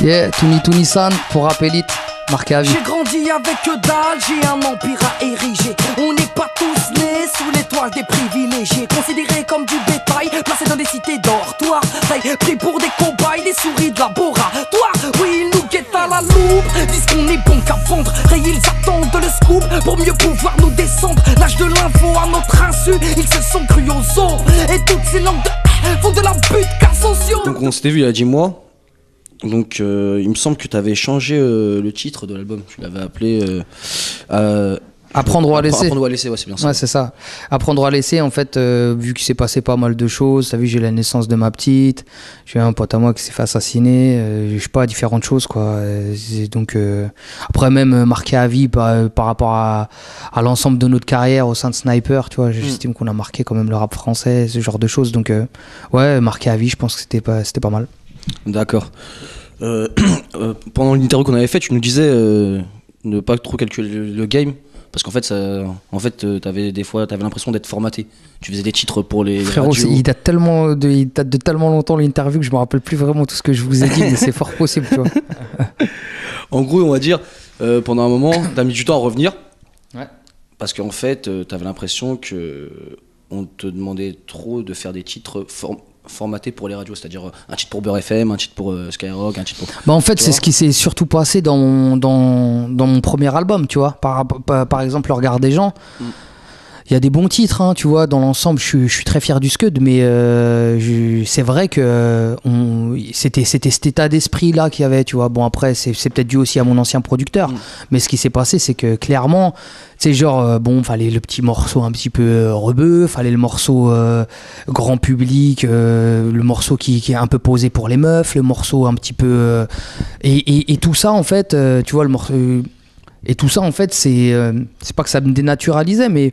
Yeah, Touni-San pour Rap Elite, marqué à vie. J'ai grandi avec que dalle, j'ai un empire à ériger. On n'est pas tous nés sous l'étoile des privilégiés, considérés comme du bétail, placés dans des cités dortoirs, pris pour des cobayes, des souris de laboratoire. Oui, ils nous guettent à la loupe, disent qu'on est bon qu'à vendre. Ils attendent le scoop pour mieux pouvoir nous descendre. L'âge de l'info à notre insu, ils se sont crus aux os. Et toutes ces langues de font de la butte car sociaux. Donc on s'était vu il y a 10 mois. Donc il me semble que tu avais changé le titre de l'album. Tu l'avais appelé Apprendre ou à laisser. Apprendre ou à laisser, ouais, c'est bien ça. Ouais, c'est ça. Apprendre à laisser, en fait, vu qu'il s'est passé pas mal de choses, t'as vu, j'ai la naissance de ma petite, j'ai un pote à moi qui s'est fait assassiner, je sais pas, différentes choses, quoi. Donc, après, même marqué à vie par rapport à l'ensemble de notre carrière au sein de Sniper, tu vois, j'estime qu'on a marqué quand même le rap français, ce genre de choses. Donc, ouais, marqué à vie, je pense que c'était pas mal. D'accord. Pendant l'interview qu'on avait faite, tu nous disais ne pas trop calculer le game. Parce qu'en fait, t'avais l'impression d'être formaté. Tu faisais des titres pour les Frérot, radios. il date de tellement longtemps l'interview que je me rappelle plus vraiment tout ce que je vous ai dit, mais c'est fort possible, tu vois. En gros, on va dire, pendant un moment, t'as mis du temps à revenir. Ouais. Parce qu'en fait, t'avais l'impression que on te demandait trop de faire des titres formatés pour les radios, c'est-à-dire un titre pour Beurre FM, un titre pour Skyrock, un titre pour... Bah en fait, c'est ce qui s'est surtout passé dans mon premier album, tu vois. Par exemple, Le Regard des gens. Il y a des bons titres, hein, tu vois. Dans l'ensemble, je suis très fier du Scud, mais c'est vrai que c'était cet état d'esprit-là qu'il y avait, tu vois. Bon, après, c'est peut-être dû aussi à mon ancien producteur, mais ce qui s'est passé, c'est que clairement, tu sais, genre, bon, fallait le petit morceau un petit peu rebeu, fallait le morceau grand public, le morceau qui est un peu posé pour les meufs, le morceau un petit peu... et tout ça, en fait, tu vois, le morceau... Et tout ça, en fait, c'est pas que ça me dénaturalisait, mais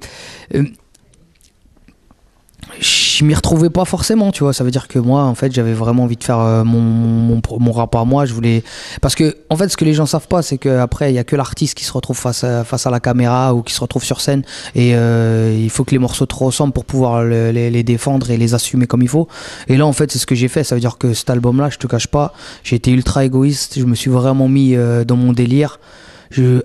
je m'y retrouvais pas forcément, tu vois. Ça veut dire que moi, en fait, j'avais vraiment envie de faire mon rap à moi. Je voulais... Parce que, en fait, ce que les gens savent pas, c'est qu'après, il y a que l'artiste qui se retrouve face à la caméra ou qui se retrouve sur scène. Et il faut que les morceaux te ressemblent pour pouvoir les défendre et les assumer comme il faut. Et là, en fait, c'est ce que j'ai fait. Ça veut dire que cet album-là, je te cache pas, j'ai été ultra égoïste. Je me suis vraiment mis dans mon délire.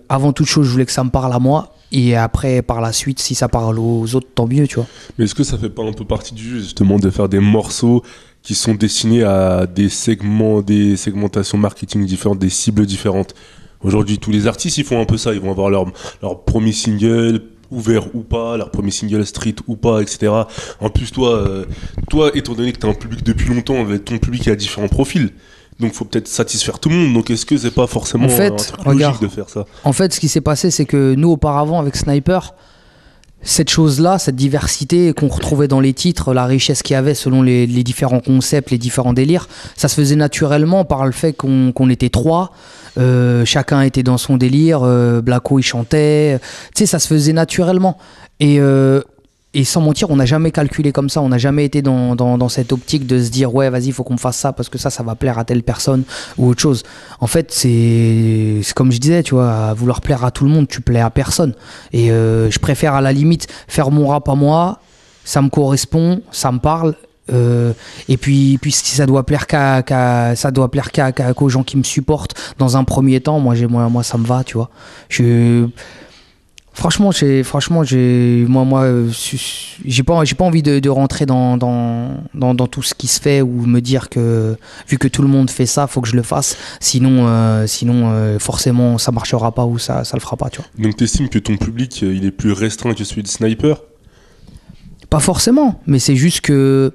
Avant toute chose, je voulais que ça me parle à moi. Et après, par la suite, si ça parle aux autres, tant mieux, tu vois. Mais est-ce que ça fait pas un peu partie du jeu, justement, de faire des morceaux qui sont destinés à des segmentations marketing différentes, des cibles différentes? Aujourd'hui, tous les artistes, ils font un peu ça. Ils vont avoir leur premier single, ouvert ou pas, leur premier single street ou pas, etc. En plus, toi, étant donné que tu as un public depuis longtemps, ton public a différents profils. Donc, il faut peut-être satisfaire tout le monde. Donc, est-ce que c'est pas forcément un truc logique de faire ça? En fait, ce qui s'est passé, c'est que nous, auparavant, avec Sniper, cette chose-là, cette diversité qu'on retrouvait dans les titres, la richesse qu'il y avait selon les différents concepts, les différents délires, ça se faisait naturellement par le fait qu'on était trois. Chacun était dans son délire. Blacko, il chantait. Tu sais, ça se faisait naturellement. Et sans mentir, on n'a jamais calculé comme ça, on n'a jamais été dans cette optique de se dire ouais vas-y il faut qu'on fasse ça parce que ça va plaire à telle personne ou autre chose. En fait c'est comme je disais, tu vois, à vouloir plaire à tout le monde, tu plais à personne. Et je préfère à la limite faire mon rap à moi, ça me correspond, ça me parle. Et puis si ça doit plaire qu'aux gens qui me supportent dans un premier temps, moi ça me va, tu vois. Franchement, j'ai pas envie de rentrer dans tout ce qui se fait ou me dire que vu que tout le monde fait ça, faut que je le fasse. Sinon, forcément, ça marchera pas ou ça le fera pas, tu vois. Donc, t'estimes que ton public, il est plus restreint que celui de Sniper? Pas forcément, mais c'est juste que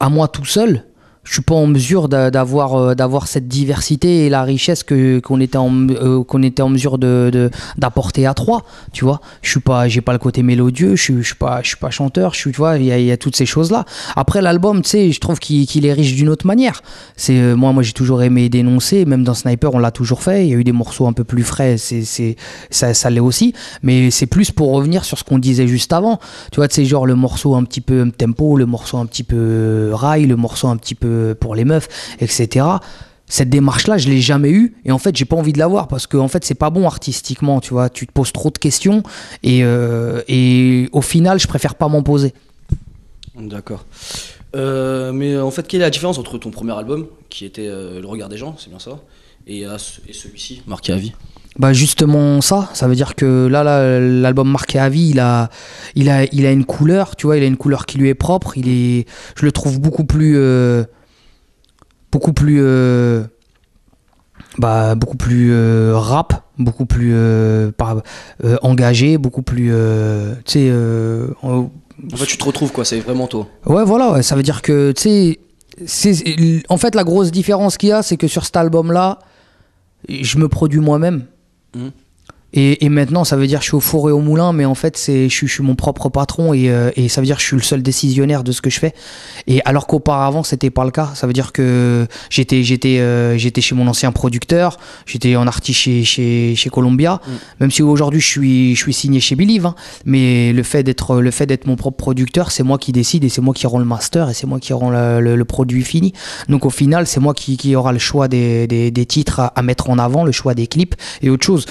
à moi tout seul, je suis pas en mesure d'avoir cette diversité et la richesse qu'on était en mesure d'apporter à trois, tu vois. J'ai pas le côté mélodieux, je suis pas chanteur, tu vois, il y a toutes ces choses là. Après l'album, tu sais, je trouve qu'il est riche d'une autre manière. C'est moi j'ai toujours aimé dénoncer, même dans Sniper on l'a toujours fait. Il y a eu des morceaux un peu plus frais, ça l'est aussi, mais c'est plus pour revenir sur ce qu'on disait juste avant. Tu vois, tu sais, genre le morceau un petit peu tempo, le morceau un petit peu rail, le morceau un petit peu pour les meufs, etc. Cette démarche-là, je l'ai jamais eue et en fait, j'ai pas envie de l'avoir parce que en fait, c'est pas bon artistiquement, tu vois. Tu te poses trop de questions et au final, je préfère pas m'en poser. D'accord. Mais en fait, quelle est la différence entre ton premier album, qui était Le Regard des gens, c'est bien ça, et celui-ci, Marqué à vie? Bah justement ça veut dire que là l'album Marqué à vie, il a une couleur, tu vois, il a une couleur qui lui est propre, je le trouve beaucoup plus rap, beaucoup plus engagé, engagé, plus tu sais En fait, tu te retrouves, quoi, c'est vraiment toi. ouais, voilà, ouais, ça veut dire que tu sais en fait la grosse différence qu'il y a, c'est que sur cet album là je me produis moi-même. Et maintenant, ça veut dire que je suis au four et au moulin, mais en fait, je suis mon propre patron et ça veut dire que je suis le seul décisionnaire de ce que je fais. Et alors qu'auparavant, c'était pas le cas. Ça veut dire que j'étais chez mon ancien producteur, j'étais en artiste chez Columbia, même si aujourd'hui je suis signé chez Believe, hein, mais le fait d'être mon propre producteur, c'est moi qui décide et c'est moi qui rends le master et c'est moi qui rends le produit fini. Donc au final, c'est moi qui aura le choix des titres à mettre en avant, le choix des clips et autre chose.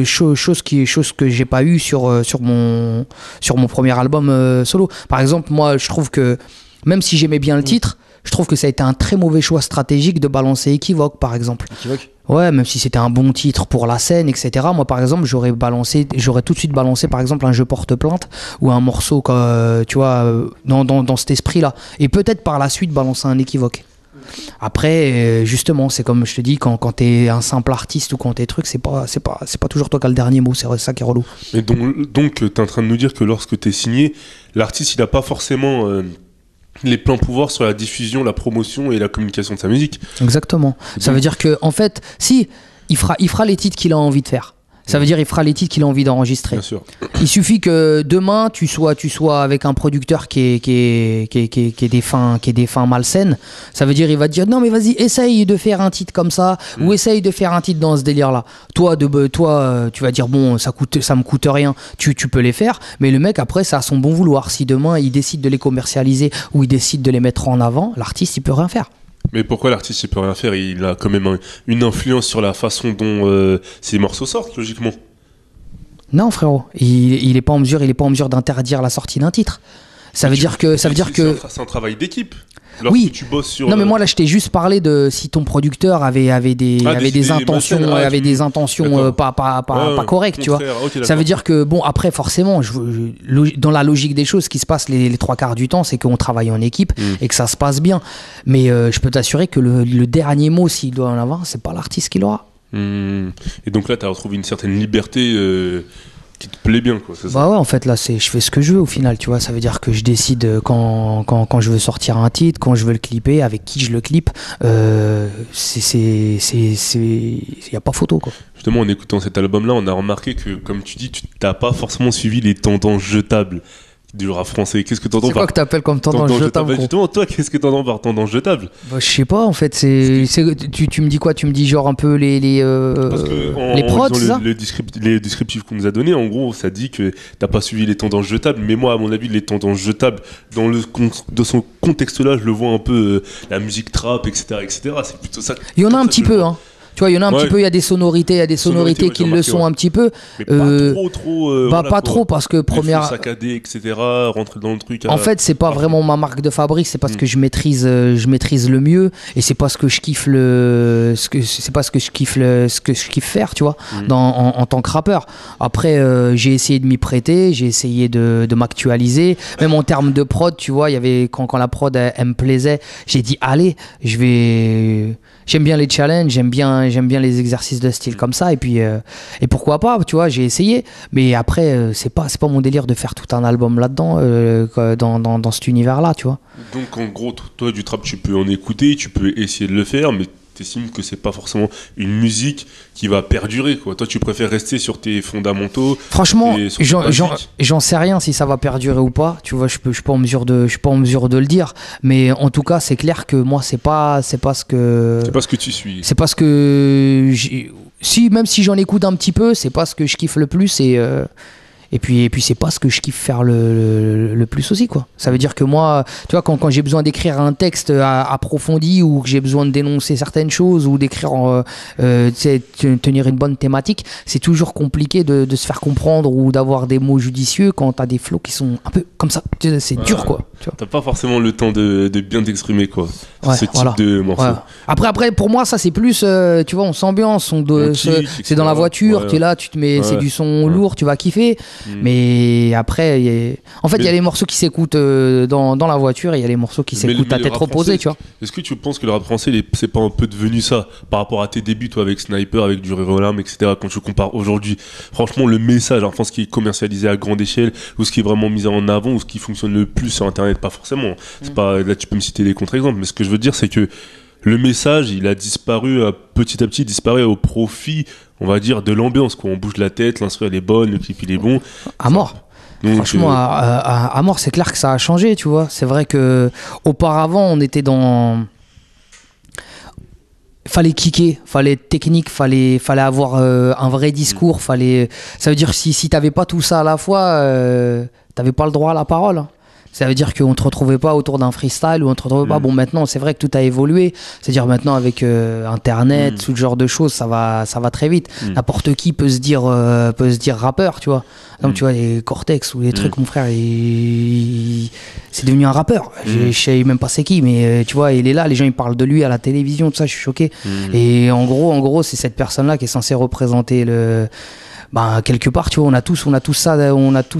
Chose que j'ai pas eu sur mon premier album solo. Par exemple, moi je trouve que même si j'aimais bien le titre, je trouve que ça a été un très mauvais choix stratégique de balancer Équivoque, par exemple. Équivoque? Ouais, même si c'était un bon titre pour la scène, etc. Moi, par exemple, j'aurais tout de suite balancé, par exemple, un Je porte plainte ou un morceau, tu vois, dans cet esprit-là. Et peut-être par la suite balancer un Équivoque. Après, justement, c'est comme je te dis, quand t'es un simple artiste ou quand t'es truc, c'est pas toujours toi qui as le dernier mot, c'est ça qui est relou. Mais donc t'es en train de nous dire que lorsque t'es signé, l'artiste il a pas forcément les pleins pouvoirs sur la diffusion, la promotion et la communication de sa musique. Exactement. Ça veut dire que, en fait, si, il fera les titres qu'il a envie de faire. Ça veut dire il fera les titres qu'il a envie d'enregistrer. Bien sûr. Il suffit que demain tu sois avec un producteur qui est des fins malsaines. Ça veut dire il va te dire non mais vas-y essaye de faire un titre comme ça ou essaye de faire un titre dans ce délire là. Toi tu vas dire bon ça me coûte rien. Tu peux les faire. Mais le mec après c'est à son bon vouloir. Si demain il décide de les commercialiser ou il décide de les mettre en avant, l'artiste il peut rien faire. Mais pourquoi l'artiste il peut rien faire? Il a quand même une influence sur la façon dont ces morceaux sortent, logiquement. Non frérot, il est pas en mesure d'interdire la sortie d'un titre. Ça veut dire que c'est un travail d'équipe. Lorsque oui. Tu bosses sur non mais moi là je t'ai juste parlé de si ton producteur avait des intentions pas correctes, tu vois. Okay, ça veut dire que bon après forcément dans la logique des choses, ce qui se passe les 3/4 du temps, c'est qu'on travaille en équipe et que ça se passe bien. Mais je peux t'assurer que le dernier mot, s'il doit en avoir, c'est pas l'artiste qui l'aura. Et donc là tu as retrouvé une certaine liberté qui te plaît bien, quoi, c'est ça? Bah ouais, en fait là je fais ce que je veux au final, tu vois. Ça veut dire que je décide quand je veux sortir un titre, quand je veux le clipper, avec qui je le clippe. Y a pas photo, quoi. Justement, en écoutant cet album-là, on a remarqué que, comme tu dis, tu n'as pas forcément suivi les tendances jetables du rap français. Qu'est-ce que t'entends par... C'est quoi que t'appelles comme tendance jetable? Justement, toi, qu'est-ce que t'entends par tendance jetable? Bah, je sais pas, en fait, tu me dis quoi? Tu me dis genre un peu les prods, ça? Les descriptifs qu'on nous a donnés, en gros, ça dit que t'as pas suivi les tendances jetables, mais moi, à mon avis, les tendances jetables, de son contexte-là, je le vois un peu la musique trap, etc., etc. C'est plutôt ça. Il y en a un petit peu, hein. Tu vois, il y en a un petit peu, il y a des sonorités, qui le sont un petit peu. Mais pas trop. Pas trop, parce que première. Saccadé, etc., rentrer dans le truc. En fait, c'est pas vraiment ma marque de fabrique, c'est parce que je maîtrise le mieux, et c'est pas ce que je kiffe ce que je kiffe faire, tu vois, en tant que rappeur. Après, j'ai essayé de m'y prêter, j'ai essayé de m'actualiser, même en termes de prod, tu vois, il y avait quand la prod elle me plaisait, j'ai dit allez, j'aime bien les challenges, j'aime bien les exercices de style comme ça, et puis et pourquoi pas, tu vois, j'ai essayé, mais après c'est pas mon délire de faire tout un album là-dedans, dans cet univers-là, tu vois. Donc en gros, toi du trap tu peux en écouter, tu peux essayer de le faire, mais t'estimes que c'est pas forcément une musique qui va perdurer, quoi. Toi tu préfères rester sur tes fondamentaux. Franchement, j'en sais rien si ça va perdurer ou pas, tu vois. Je suis pas en mesure de le dire, mais en tout cas c'est clair que moi c'est pas ce que tu suis, c'est pas ce que même si j'en écoute un petit peu, c'est pas ce que je kiffe le plus, Et puis c'est pas ce que je kiffe faire le plus aussi, quoi. Ça veut dire que moi, tu vois, quand j'ai besoin d'écrire un texte approfondi ou que j'ai besoin de dénoncer certaines choses ou d'écrire, tu sais, tenir une bonne thématique, c'est toujours compliqué de se faire comprendre ou d'avoir des mots judicieux quand t'as des flots qui sont un peu comme ça. C'est dur, quoi. Tu vois. T'as pas forcément le temps de bien t'exprimer, quoi. Ouais, ce type voilà. de morceau. Ouais. Après, pour moi, ça c'est plus, tu vois, on s'ambiance, c'est dans la voiture, tu es là, tu te mets, c'est du son lourd, tu vas kiffer. Mais après, il y a les morceaux qui s'écoutent dans la voiture et il y a les morceaux qui s'écoutent à tête reposée, tu vois. Est-ce que tu penses que le rap français, c'est pas un peu devenu ça par rapport à tes débuts, toi, avec Sniper, avec du Rire aux larmes, etc. Quand tu compares aujourd'hui, franchement, le message, enfin, ce qui est commercialisé à grande échelle, ou ce qui est vraiment mis en avant, ou ce qui fonctionne le plus sur Internet, pas forcément. C'est pas, là, tu peux me citer des contre-exemples, mais ce que je veux dire, c'est que le message, il a disparu petit à petit, disparaît au profit, on va dire, de l'ambiance, quoi. On bouge la tête, l'instru elle est bonne, le clip il est bon. À mort. Donc, franchement, à mort, c'est clair que ça a changé, tu vois. C'est vrai que auparavant, on était dans. Fallait kicker, fallait être technique, fallait avoir un vrai discours, ça veut dire que si t'avais pas tout ça à la fois, t'avais pas le droit à la parole. Ça veut dire qu'on ne te retrouvait pas autour d'un freestyle ou on ne te retrouvait pas. Bon, maintenant, c'est vrai que tout a évolué. C'est-à-dire maintenant, avec Internet, tout ce genre de choses, ça va très vite. N'importe qui peut se dire rappeur, tu vois. Donc, tu vois, les Cortex ou les trucs, mon frère, c'est devenu un rappeur. Je sais même pas c'est qui, mais tu vois, il est là. Les gens, ils parlent de lui à la télévision, tout ça, je suis choqué. Et en gros, c'est cette personne-là qui est censée représenter quelque part, tu vois, on a tous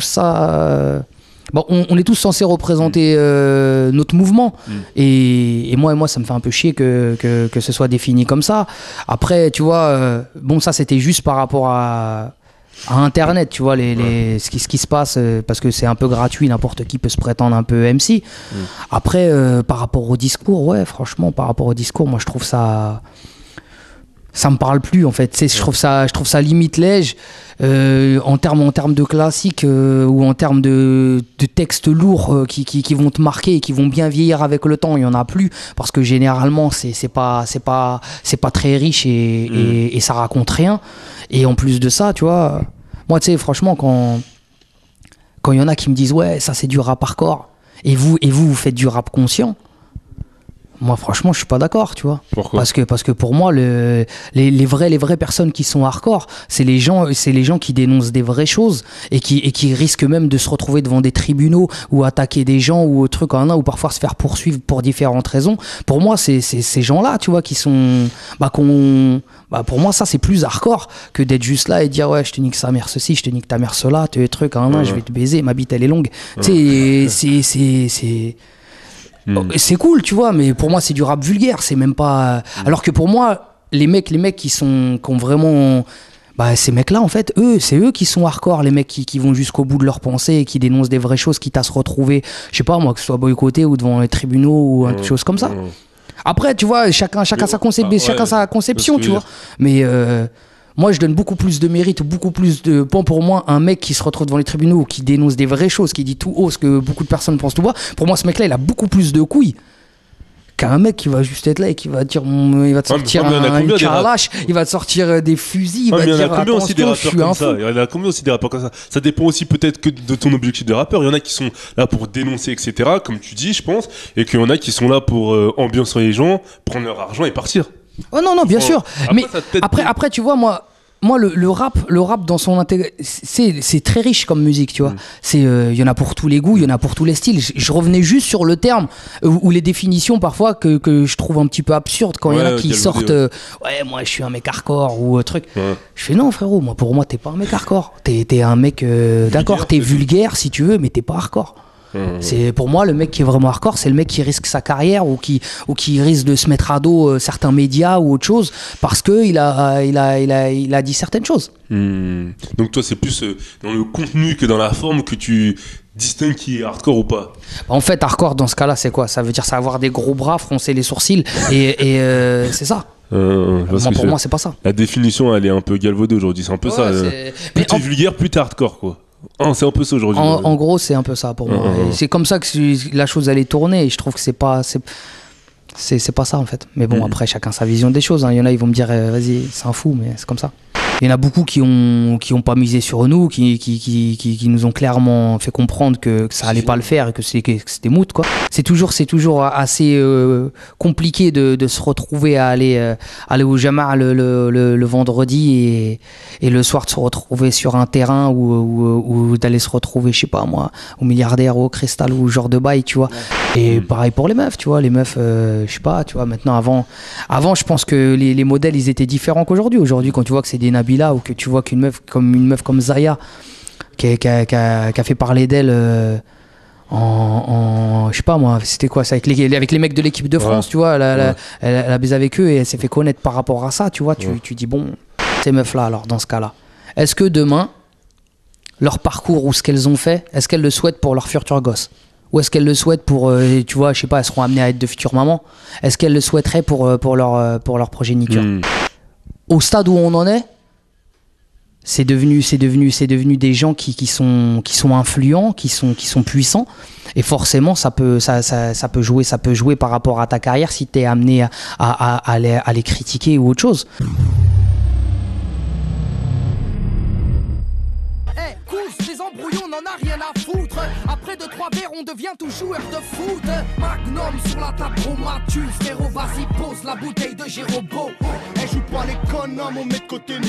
ça. Bon, on est tous censés représenter notre mouvement et moi ça me fait un peu chier que ce soit défini comme ça. Après, tu vois, ça c'était juste par rapport à Internet, tu vois, ce qui se passe, parce que c'est un peu gratuit, n'importe qui peut se prétendre un peu MC. Après, par rapport au discours, ouais, franchement, par rapport au discours, moi je trouve ça me parle plus, en fait. Je trouve ça limite léger. En termes de classique ou en termes de textes lourds qui vont te marquer et qui vont bien vieillir avec le temps, il y en a plus, parce que généralement c'est pas très riche et ça raconte rien. Et en plus de ça, tu vois, moi, tu sais, franchement, quand il y en a qui me disent ouais, ça c'est du rap hardcore et vous faites du rap conscient, moi franchement je suis pas d'accord, tu vois. Pourquoi ? Parce que pour moi les vraies personnes qui sont hardcore, c'est les gens qui dénoncent des vraies choses et qui risquent même de se retrouver devant des tribunaux ou attaquer des gens ou trucs en un, ou parfois se faire poursuivre pour différentes raisons. Pour moi c'est ces gens-là, tu vois, qui sont pour moi ça c'est plus hardcore que d'être juste là et dire ouais, je te nique sa mère ceci, je te nique ta mère cela, tu trucs en un, je vais te baiser, ma bite elle est longue. Tu sais, c'est cool, tu vois, mais pour moi c'est du rap vulgaire, c'est même pas. Alors que pour moi, les mecs qui ont vraiment. Ces mecs-là, en fait, c'est eux qui sont hardcore, les mecs qui vont jusqu'au bout de leur pensée et qui dénoncent des vraies choses, quitte à se retrouver, je sais pas moi, que ce soit boycotté ou devant les tribunaux ou quelque chose comme ça. Après, tu vois, chacun sa conception, tu vois. Mais moi, je donne beaucoup plus de mérite, beaucoup plus de points pour moi. Un mec qui se retrouve devant les tribunaux, qui dénonce des vraies choses, qui dit tout haut ce que beaucoup de personnes pensent tout bas. Pour moi, ce mec-là, il a beaucoup plus de couilles qu'un mec qui va juste être là et qui va dire, il va te sortir une carlache, il va te sortir des fusils, il va te dire attention, je suis un fou. Il y en a combien aussi des rappeurs comme ça ? Ça dépend aussi peut-être que de ton objectif de rappeur. Il y en a qui sont là pour dénoncer, etc., comme tu dis, je pense, et qu'il y en a qui sont là pour ambiancer les gens, prendre leur argent et partir. Oh non, bien sûr. Mais après, tu vois, moi le rap dans son intégration, c'est très riche comme musique, tu vois. Il y en a pour tous les goûts, il y en a pour tous les styles. Je revenais juste sur le terme ou les définitions parfois que je trouve un petit peu absurdes quand il y en a qui sortent ouais, moi je suis un mec hardcore ou truc. Je fais non frérot, pour moi t'es pas un mec hardcore. T'es un mec d'accord, t'es vulgaire si tu veux, mais t'es pas hardcore. C'est pour moi le mec qui est vraiment hardcore, c'est le mec qui risque sa carrière ou qui risque de se mettre à dos certains médias ou autre chose parce que il a dit certaines choses. Donc toi c'est plus dans le contenu que dans la forme que tu distingues qui est hardcore ou pas. En fait hardcore dans ce cas-là c'est quoi ? Ça veut dire ça avoir des gros bras, froncer les sourcils et c'est ça. Pour moi c'est pas ça. La définition elle est un peu galvaudée aujourd'hui, c'est un peu ça. Plus t'es vulgaire, plus t'es hardcore quoi. C'est un peu ça aujourd'hui. En gros, c'est un peu ça pour moi. Et c'est comme ça que la chose elle est tournée. Et je trouve que c'est pas. C'est pas ça en fait. Mais bon, après, chacun sa vision des choses. Hein. Il y en a, ils vont me dire, vas-y, c'est un fou, mais c'est comme ça. Il y en a beaucoup qui ont pas misé sur nous, qui nous ont clairement fait comprendre que ça allait pas le faire et que c'était moot, quoi. C'est toujours assez compliqué de se retrouver à aller au Jama' le vendredi et le soir de se retrouver sur un terrain ou d'aller se retrouver, je sais pas moi, au Milliardaire ou au Cristal ou genre de bail, tu vois. Et pareil pour les meufs, tu vois. Les meufs, je sais pas, tu vois, maintenant, avant, je pense que les modèles, ils étaient différents qu'aujourd'hui. Aujourd'hui, quand tu vois que c'est des Nabila ou que tu vois qu'une meuf comme Zaya, qui a fait parler d'elle je sais pas moi, c'était quoi ça, avec les mecs de l'équipe de France, tu vois, elle a baisé avec eux et elle s'est fait connaître par rapport à ça, tu vois. Tu dis, bon, ces meufs-là, alors, dans ce cas-là, est-ce que demain, leur parcours ou ce qu'elles ont fait, est-ce qu'elles le souhaitent pour leur futur gosse? Ou est-ce qu'elles le souhaitent pour, tu vois, je sais pas, elles seront amenées à être de futures mamans. Est-ce qu'elles le souhaiteraient pour leur progéniture? Au stade où on en est, c'est devenu des gens qui sont influents, qui sont puissants. Et forcément, ça peut jouer par rapport à ta carrière si t'es amené à les critiquer ou autre chose. On n'en a rien à foutre. Après 2-3 verres, on devient tout joueur de foot. Magnum sur la table, gros Mathieu. Frérot, vas-y, pose la bouteille de Jérobo. Elle joue pas l'économe, on met de côté nos